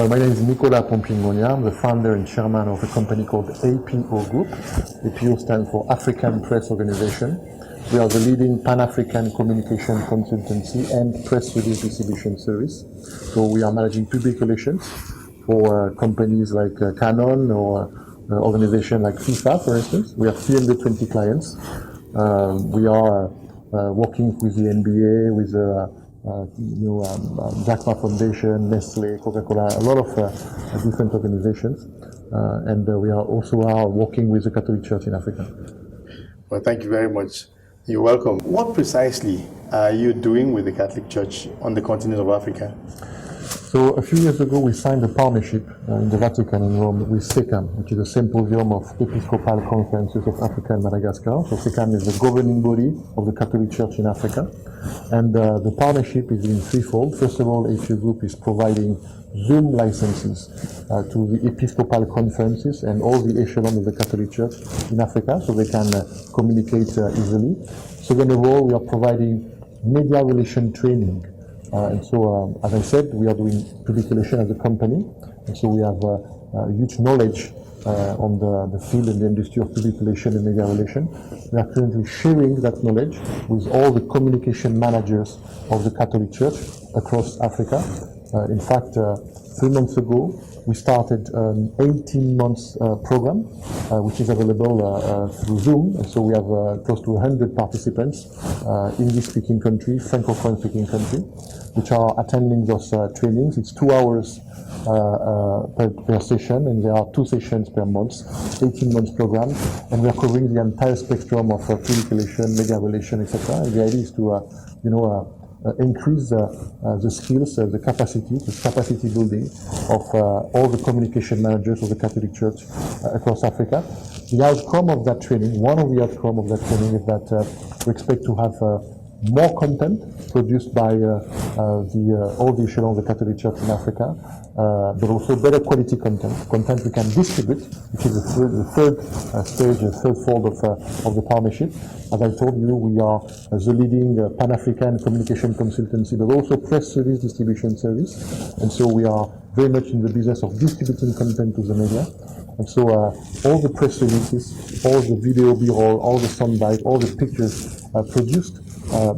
Well, my name is Nicolas. I'm the founder and chairman of a company called APO Group. APO stands for African Press Organization. We are the leading Pan-African communication consultancy and press release distribution service. So we are managing public relations for companies like Canon or organizations like FIFA, for instance. We have 320 clients. We are working with the NBA, with Jack Ma Foundation, Nestle, Coca-Cola, a lot of different organizations. And we are also working with the Catholic Church in Africa. Well, thank you very much. You're welcome. What precisely are you doing with the Catholic Church on the continent of Africa? So a few years ago, we signed a partnership in the Vatican in Rome with SECAM, which is a symposium of Episcopal Conferences of Africa and Madagascar. So SECAM is the governing body of the Catholic Church in Africa. And the partnership is in threefold. First of all, APO Group is providing Zoom licenses to the Episcopal conferences and all the echelons of the Catholic Church in Africa, so they can communicate easily. Second of all, we are providing media relation training. And so, as I said, we are doing public relations as a company, and so we have huge knowledge on the field and the industry of public relations and media relations. We are currently sharing that knowledge with all the communication managers of the Catholic Church across Africa. In fact, 3 months ago, we started an 18 months program, which is available through Zoom. And so we have close to 100 participants, English-speaking country, Francophone-speaking country, which are attending those trainings. It's 2 hours per session, and there are 2 sessions per month, 18 months program, and we are covering the entire spectrum of public relations, media relations, etc. And the idea is to, increase the skills, the capacity building of all the communication managers of the Catholic Church across Africa. The outcome of that training, one of the outcomes of that training is that we expect to have more content produced by all the echelons of the Catholic Church in Africa, but also better quality content we can distribute, which is the third stage, the third fold of the partnership. As I told you, we are the leading Pan-African communication consultancy, but also press release distribution service. And so we are very much in the business of distributing content to the media. And so all the press releases, all the video B-roll, all the soundbite, all the pictures produced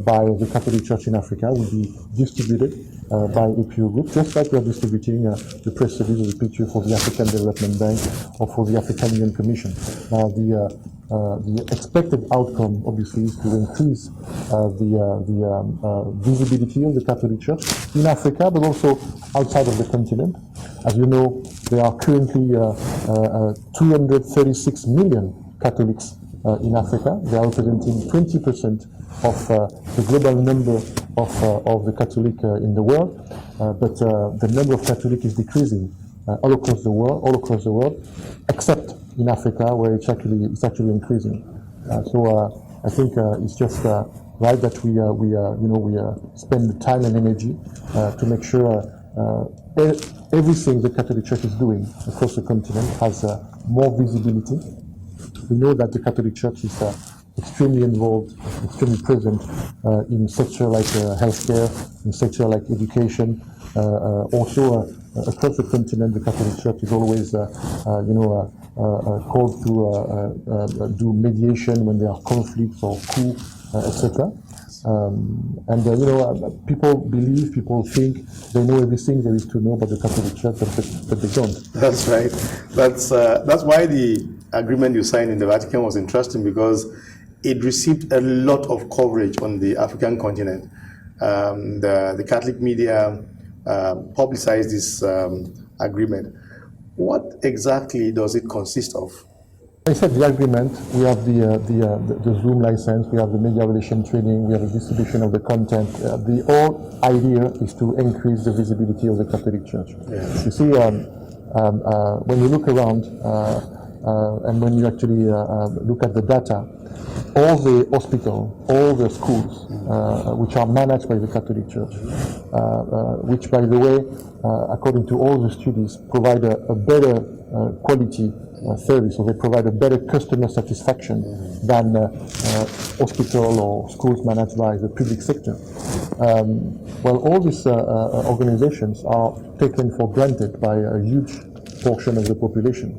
by the Catholic Church in Africa will be distributed by APO Group, just like we are distributing the press release of the picture for the African Development Bank or for the African Union Commission. The expected outcome, obviously, is to increase the visibility of the Catholic Church in Africa, but also outside of the continent. As you know, there are currently 236 million Catholics in Africa. They are representing 20% of the global number of the Catholic in the world, but the number of Catholic is decreasing all across the world, except in Africa, where it's actually increasing. So I think it's just right that we spend the time and energy to make sure everything the Catholic Church is doing across the continent has more visibility. We know that the Catholic Church is extremely involved, extremely present in sectors like healthcare, in sectors like education. Also, across the continent, the Catholic Church is always, called to do mediation when there are conflicts or coups, etc. People think they know everything there is to know about the Catholic Church, but they don't. That's right. That's why the agreement you signed in the Vatican was interesting, because it received a lot of coverage on the African continent. The Catholic media publicized this agreement. What exactly does it consist of? I said the agreement, we have the Zoom license, we have the media relation training, we have the distribution of the content. The whole idea is to increase the visibility of the Catholic Church. Yes. You see, when you look around and when you actually look at the data, all the hospitals, all the schools, which are managed by the Catholic Church, which, by the way, according to all the studies, provide a better quality service, or they provide a better customer satisfaction than hospital or schools managed by the public sector. Well, all these organizations are taken for granted by a huge portion of the population.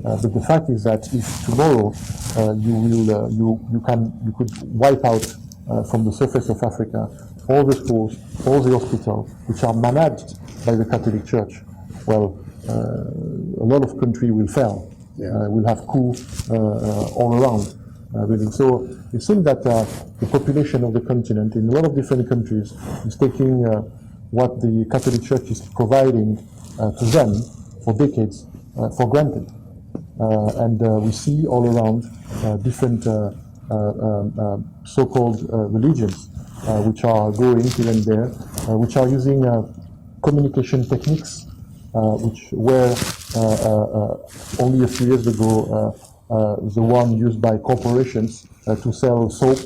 But the fact is that if tomorrow you could wipe out from the surface of Africa all the schools, all the hospitals, which are managed by the Catholic Church, well, a lot of country will fail. We'll have coups all around. Really. So it seems that the population of the continent in a lot of different countries is taking what the Catholic Church is providing to them for decades for granted. And we see all around different so-called religions which are growing here and there, which are using communication techniques which were only a few years ago the one used by corporations to sell soap,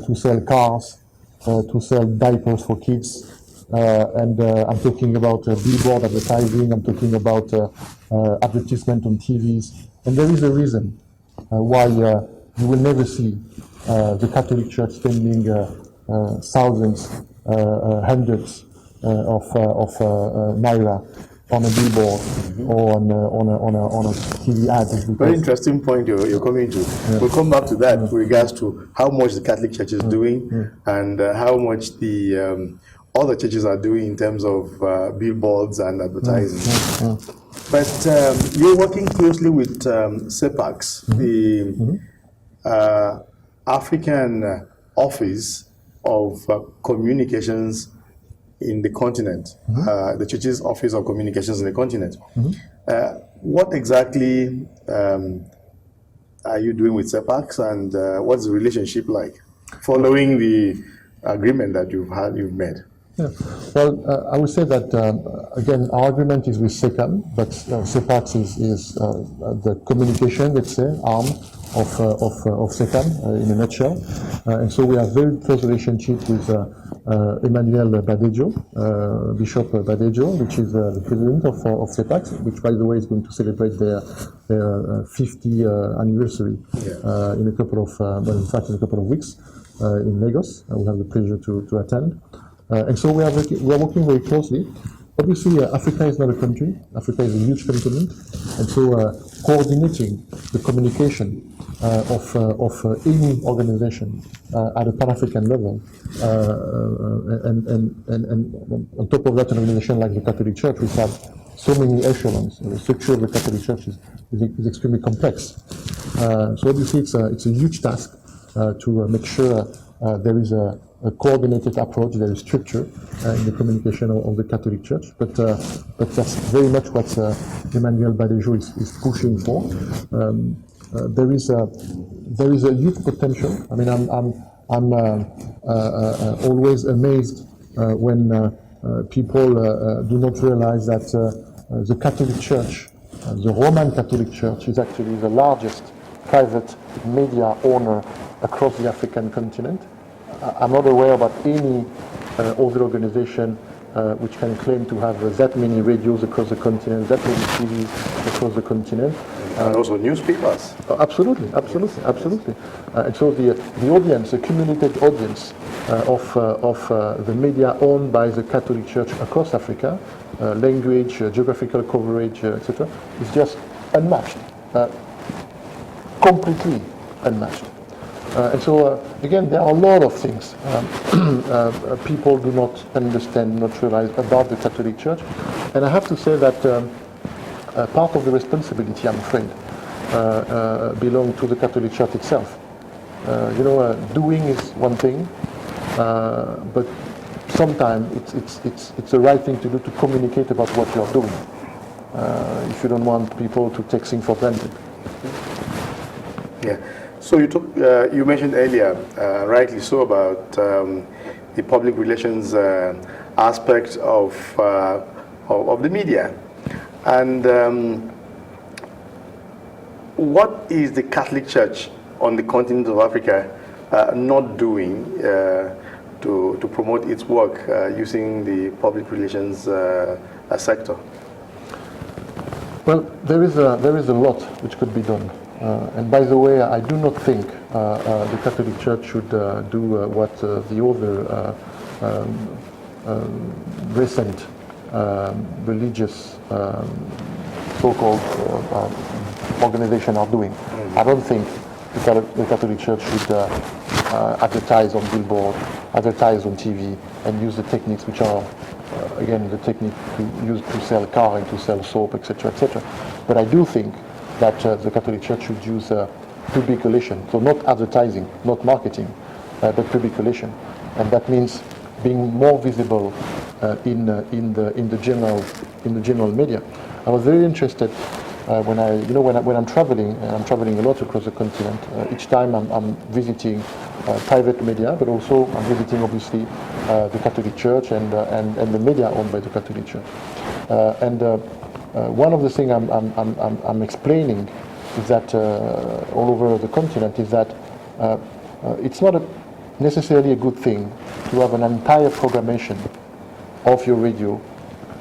to sell cars, to sell diapers for kids. And I'm talking about billboard advertising, I'm talking about advertisement on TVs. And there is a reason why you will never see the Catholic Church spending thousands, hundreds of naira on a billboard or on a TV ad. Very interesting point you're coming to. Yeah. We'll come back to that with regards to how much the Catholic Church is doing and how much the other churches are doing in terms of billboards and advertising. But you're working closely with CEPAX, the African Office of Communications in the continent, the Church's Office of Communications in the continent. What exactly are you doing with CEPAX, and what's the relationship like following the agreement that you've made? Yeah. Well, I would say that again, our agreement is with SECAM, but CEPAX is the communication, let's say, arm of SECAM in a nutshell. And so we have very close relationship with Emmanuel Badejo, Bishop Badejo, which is the president of CEPAX, which, by the way, is going to celebrate their 50th anniversary in a couple of, well, in fact, in a couple of weeks in Lagos. I will have the pleasure to attend. And so we are working very closely. Obviously, Africa is not a country. Africa is a huge continent, and so coordinating the communication of any organization at a Pan-African level, and on top of that, an organization like the Catholic Church, which has so many echelons. The structure of the Catholic Church is extremely complex. So obviously, it's a huge task to make sure there is a coordinated approach, there is structure in the communication of the Catholic Church, but that's very much what Emmanuel Badejo is pushing for. There is a huge potential. I mean, I'm always amazed when people do not realize that the Catholic Church, the Roman Catholic Church, is actually the largest private media owner across the African continent. I'm not aware about any other organization which can claim to have that many radios across the continent, that many TVs across the continent. And also newspapers. Absolutely. And so the audience, the cumulated audience of the media owned by the Catholic Church across Africa, language, geographical coverage, etc., is just unmatched, completely unmatched. And so, again, there are a lot of things people do not understand, not realize about the Catholic Church. And I have to say that part of the responsibility, I'm afraid, belongs to the Catholic Church itself. Doing is one thing, but sometimes it's the right thing to do to communicate about what you're doing, if you don't want people to take things for granted. Yeah. So you mentioned earlier, rightly so, about the public relations aspect of the media, and what is the Catholic Church on the continent of Africa not doing to promote its work using the public relations sector? Well, there is a lot which could be done. And by the way, I do not think the Catholic Church should do what the other recent religious so-called organizations are doing. I don't think the Catholic Church should advertise on billboard, advertise on TV, and use the techniques which are, again, the technique used to sell car and to sell soap, etc., etc. But I do think that the Catholic Church should use public relation, so not advertising, not marketing, but public relation, and that means being more visible in the general media. I was very interested when I'm traveling, and I'm traveling a lot across the continent. Each time I'm visiting private media, but also I'm visiting obviously the Catholic Church and the media owned by the Catholic Church. One of the things I'm explaining is that all over the continent is that it's not necessarily a good thing to have an entire programmation of your radio,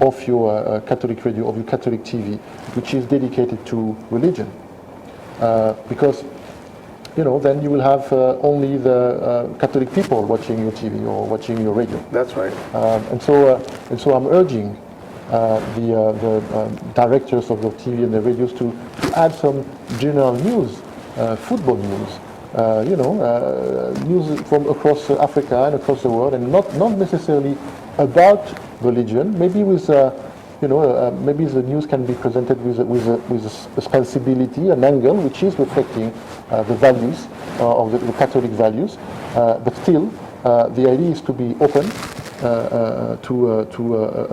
of your Catholic radio, of your Catholic TV, which is dedicated to religion, because then you will have only the Catholic people watching your TV or watching your radio. That's right. And so I'm urging the directors of the TV and the radios to add some general news, football news, news from across Africa and across the world, and not necessarily about religion. Maybe with maybe the news can be presented with a sensibility, an angle which is reflecting the values of the Catholic values, but still the idea is to be open to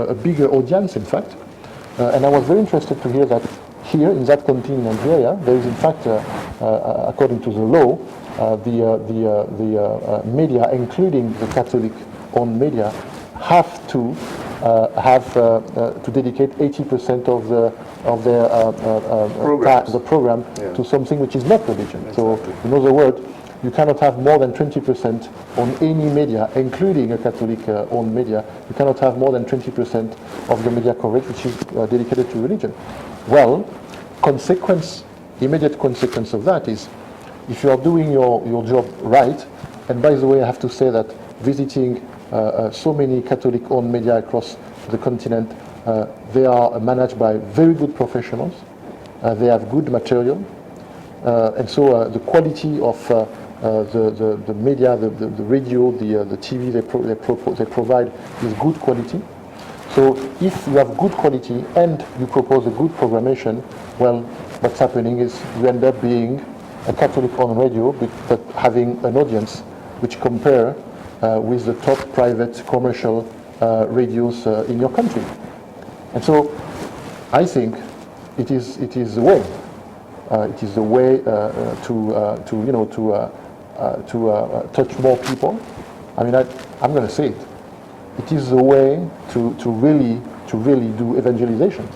a bigger audience, in fact. And I was very interested to hear that here in that country, in Nigeria, there is in fact, according to the law, the media, including the Catholic-owned media, have to dedicate 80% of the program to something which is not religion. Exactly. So, in other words, you cannot have more than 20% on any media, including a Catholic-owned media. You cannot have more than 20% of your media coverage which is dedicated to religion. Well, immediate consequence of that is, if you are doing your job right, and by the way, I have to say that visiting so many Catholic-owned media across the continent, they are managed by very good professionals. They have good material, and so the quality of the media, the radio, the TV they provide is good quality. So if you have good quality and you propose a good programmation, well, what's happening is you end up being a Catholic-owned radio, but having an audience which compare with the top private commercial radios in your country. And so I think it is the way. It is the way to touch more people. I mean, I'm going to say it. It is the way to really do evangelization.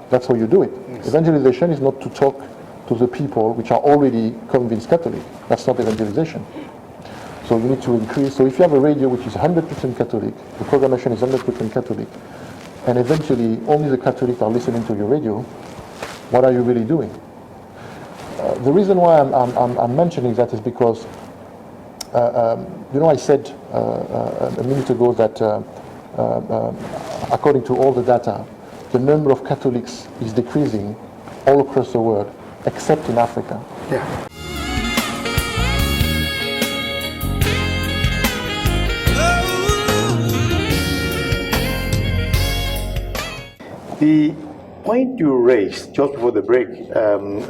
That's how you do it. Yes. Evangelization is not to talk to the people which are already convinced Catholic. That's not evangelization. So you need to increase. So if you have a radio which is 100% Catholic, the programmation is 100% Catholic, and eventually only the Catholics are listening to your radio, what are you really doing? The reason why I'm mentioning that is because, I said a minute ago that according to all the data, the number of Catholics is decreasing all across the world, except in Africa. Yeah. The point you raised just before the break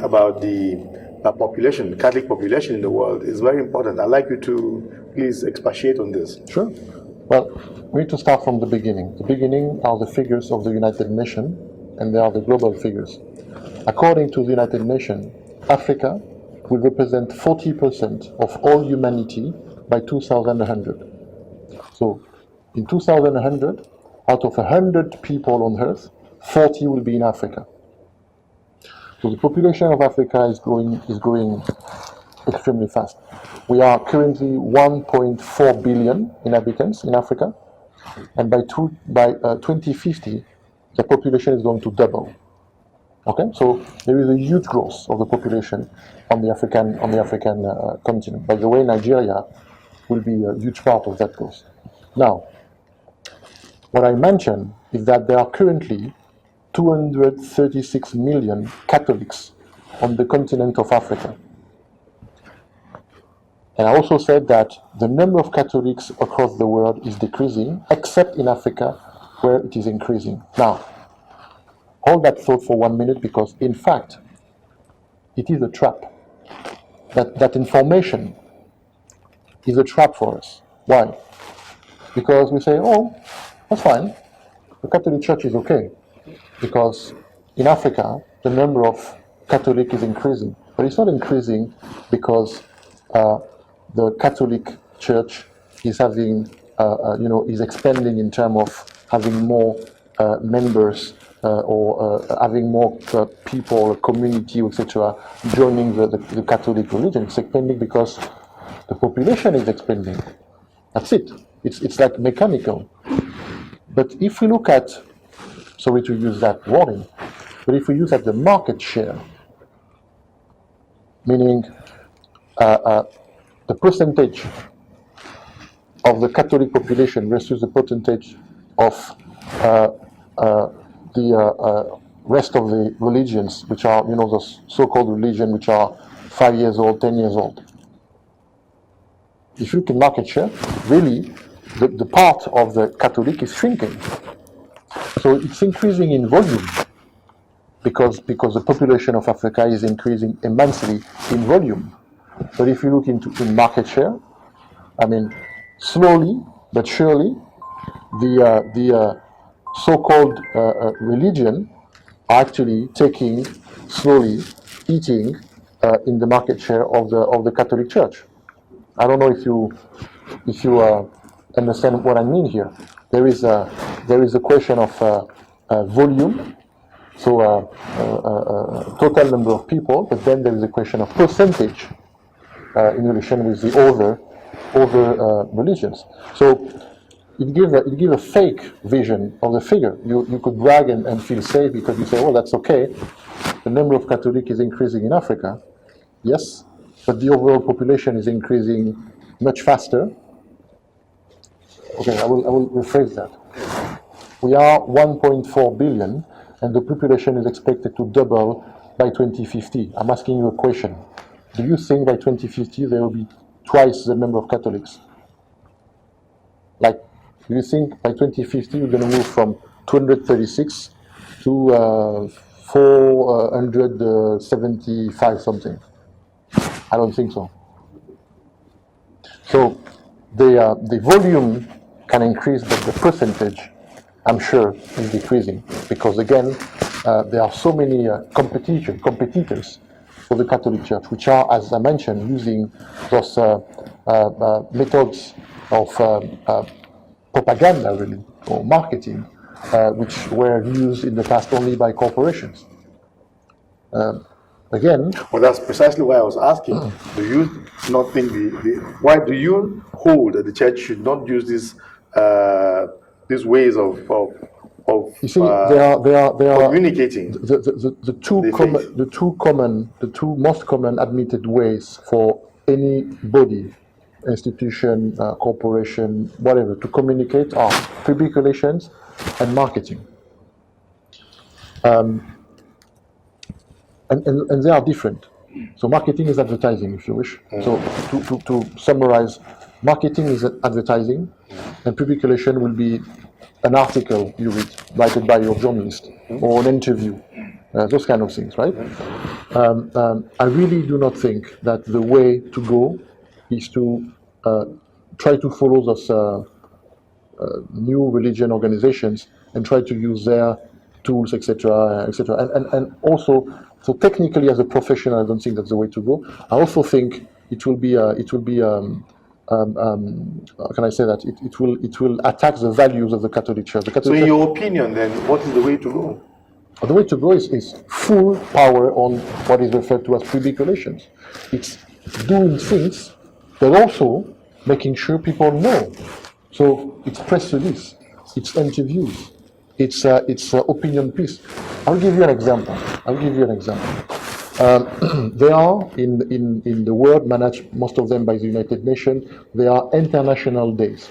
about the population, the Catholic population in the world, is very important. I'd like you to please expatiate on this. Sure. Well, we need to start from the beginning. The beginning are the figures of the United Nations, and they are the global figures. According to the United Nations, Africa will represent 40% of all humanity by 2100. So, in 2100, out of 100 people on Earth, 40 will be in Africa. So the population of Africa is growing extremely fast. We are currently 1.4 billion inhabitants in Africa, and by 2050, the population is going to double. Okay, so there is a huge growth of the population on the African continent. By the way, Nigeria will be a huge part of that growth. Now, what I mentioned is that there are currently 236 million Catholics on the continent of Africa. And I also said that the number of Catholics across the world is decreasing, except in Africa, where it is increasing. Now, hold that thought for 1 minute, because in fact, it is a trap. That information is a trap for us. Why? Because we say, oh, that's fine. The Catholic Church is okay. Because in Africa, the number of Catholic is increasing. But it's not increasing because the Catholic Church is having, is expanding in terms of having more members or having more people, community, etc., joining the Catholic religion. It's expanding because the population is expanding. That's it. It's like mechanical. But if we look at, sorry to use that wording, but if we use at the market share, meaning the percentage of the Catholic population versus the percentage of the rest of the religions, which are, the so-called religion, which are 5 years old, 10 years old. If you look at market share, really, the part of the Catholic is shrinking. So it's increasing in volume because the population of Africa is increasing immensely in volume. But if you look into market share, I mean, slowly but surely, the so-called religion are actually taking, slowly eating in the market share of the Catholic Church. I don't know if you understand what I mean here. There is a question of volume, so total number of people, but then there is a question of percentage in relation with the other religions. So it gives a fake vision of the figure. You could brag and feel safe because you say, well, that's okay. The number of Catholics is increasing in Africa, yes, but the overall population is increasing much faster. Okay, I will rephrase that. We are 1.4 billion, and the population is expected to double by 2050. I'm asking you a question. Do you think by 2050 there will be twice the number of Catholics? Like, do you think by 2050 we're going to move from 236 to 475 something? I don't think so. So the volume can increase, but the percentage, I'm sure, is decreasing because again, there are so many competitors for the Catholic Church, which are, as I mentioned, using those methods of propaganda, really, or marketing, which were used in the past only by corporations. Again, well, that's precisely why I was asking. Do you not think why do you hold that the church should not use these ways of you see, there are communicating the two most common admitted ways for any body, institution, corporation, whatever, to communicate are public relations and marketing. And they are different. So marketing is advertising, if you wish. So to summarize, marketing is advertising, and public relation will be an article you read, written by your journalist, or an interview, those kind of things, right? I really do not think that the way to go is to try to follow those new religion organizations and try to use their tools, etc., etc. And also, so technically, as a professional, I don't think that's the way to go. I also think it will be how can I say that? It will attack the values of the Catholic Church. So, in your opinion, then, what is the way to go? The way to go is full power on what is referred to as public relations. It's doing things, but also making sure people know. So it's press release, it's interviews, it's opinion piece. I'll give you an example. There are in the world, managed most of them by the United Nations, there are international days.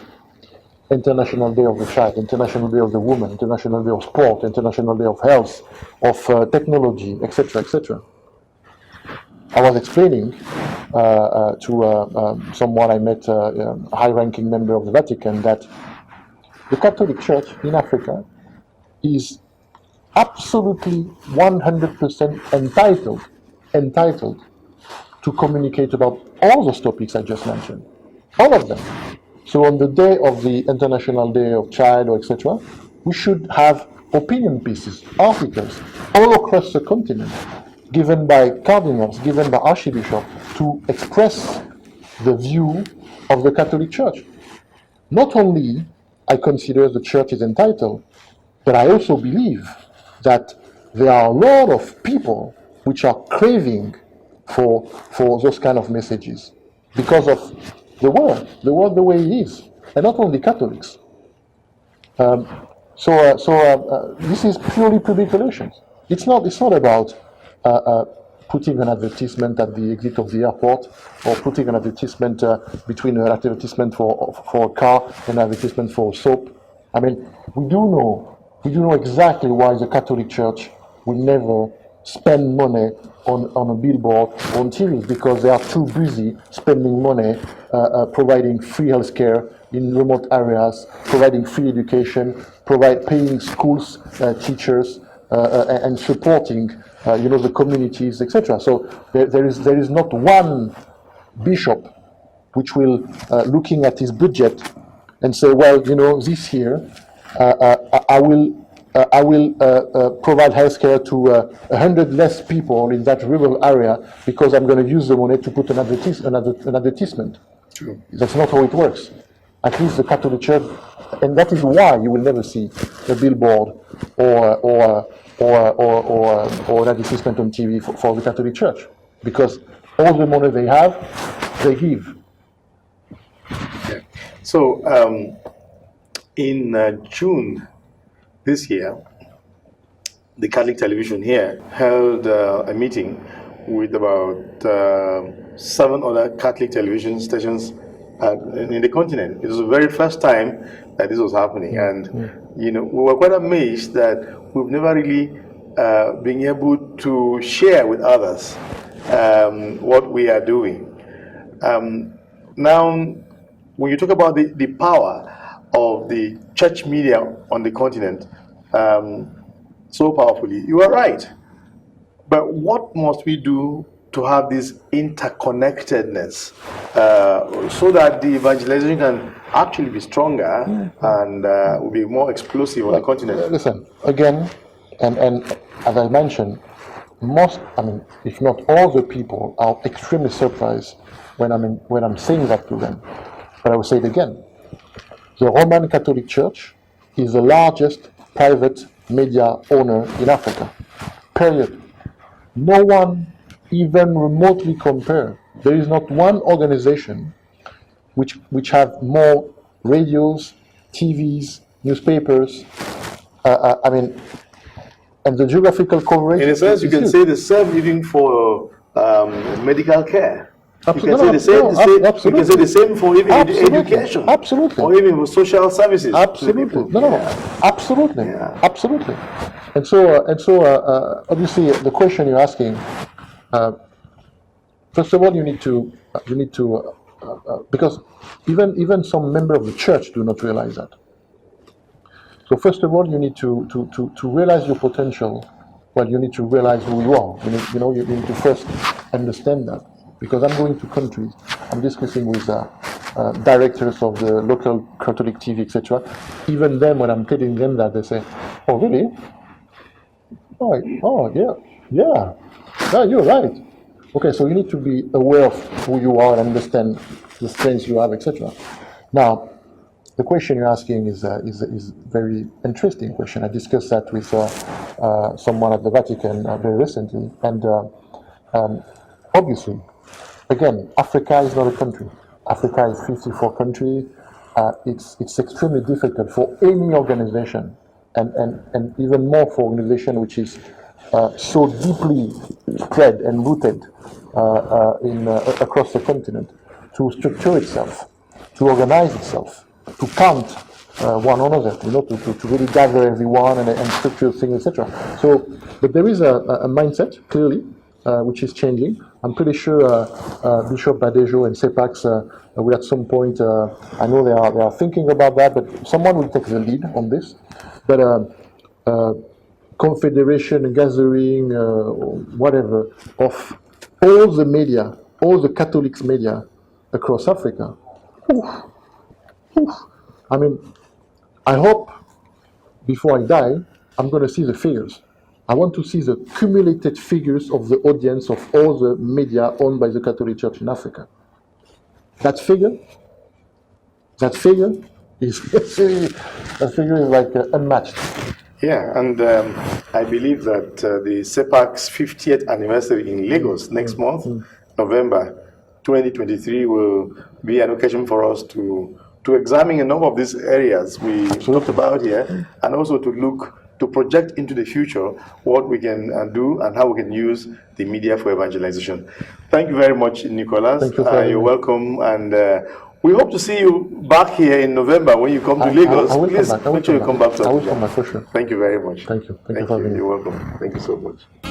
International Day of the Child, International Day of the Woman, International Day of Sport, International Day of Health, of Technology, etc., etc. I was explaining to someone I met, a high-ranking member of the Vatican, that the Catholic Church in Africa is absolutely 100% entitled to communicate about all those topics I just mentioned, all of them. So on the day of the International Day of Child, or etc., we should have opinion pieces, articles, all across the continent, given by cardinals, given by archbishops, to express the view of the Catholic Church. Not only I consider the Church is entitled, but I also believe that there are a lot of people which are craving for those kind of messages because of the world the way it is, and not only Catholics. This is purely public relations. It's not about putting an advertisement at the exit of the airport, or putting an advertisement between an advertisement for a car and an advertisement for soap. I mean, we do know exactly why the Catholic Church will never spend money on a billboard or on TV, because they are too busy spending money providing free healthcare in remote areas, providing free education, paying schools, teachers, and supporting the communities, etc. So there is not one bishop which will looking at his budget and say, well, this year I will provide healthcare to 100 less people in that rural area because I'm going to use the money to put an advertisement. True. That's not how it works. At least the Catholic Church, and that is why you will never see a billboard or an advertisement on TV for the Catholic Church, because all the money they have, they give. Yeah. So in June this year, the Catholic television here held a meeting with about 7 other Catholic television stations in the continent. It was the very first time that this was happening, and we were quite amazed that we've never really been able to share with others what we are doing. Now, when you talk about the power of the church media on the continent, so powerfully, you are right. But what must we do to have this interconnectedness so that the evangelization can actually be stronger and will be more explosive on the continent? Listen, again, and as I mentioned, if not all the people are extremely surprised when I'm saying that to them. But I will say it again. The Roman Catholic Church is the largest private media owner in Africa. Period. No one even remotely compare. There is not one organization which have more radios, TVs, newspapers. And the geographical coverage. In a sense, you can say the same even for medical care. Absolutely. You can say the same for even education. Absolutely. Or even for social services. Absolutely. Absolutely. Yeah. Absolutely. And so obviously the question you're asking, first of all, you need to because even some members of the church do not realize that. So first of all, you need to realize your potential. Well, you need to realize who you are. You need to first understand that. Because I'm going to countries, I'm discussing with directors of the local Catholic TV, etc. Even them, when I'm telling them that, they say, "Oh, really? Oh, yeah, you're right. Okay, so you need to be aware of who you are and understand the strengths you have, etc." Now, the question you're asking is a very interesting question. I discussed that with someone at the Vatican very recently, and obviously, again, Africa is not a country. Africa is 54 countries. It's extremely difficult for any organization and even more for organization which is so deeply spread and rooted across the continent, to structure itself, to organize itself, to count one another, to really gather everyone and structure things, etc. So, but there is a mindset, clearly, which is changing. I'm pretty sure Bishop Badejo and CEPAX will at some point, I know they are thinking about that, but someone will take the lead on this. But confederation, gathering, whatever, of all the media, all the Catholic media across Africa. Oof, oof. I mean, I hope before I die, I'm going to see the figures. I want to see the cumulated figures of the audience of all the media owned by the Catholic Church in Africa. That figure is that figure is like unmatched. Yeah, and I believe that the CEPAC's 50th anniversary in Lagos next month, November 2023, will be an occasion for us to examine a number of these areas we talked about here, and also to project into the future what we can do and how we can use the media for evangelization. Thank you very much, Nicolas. Thank you for having you're me. welcome, and we hope to see you back here in November when you come to Lagos. I will Please come back. make sure you come back to us. I will come back for sure. Thank you very much. Thank you. Thank you Thank for you. having me. You're welcome. Thank you so much.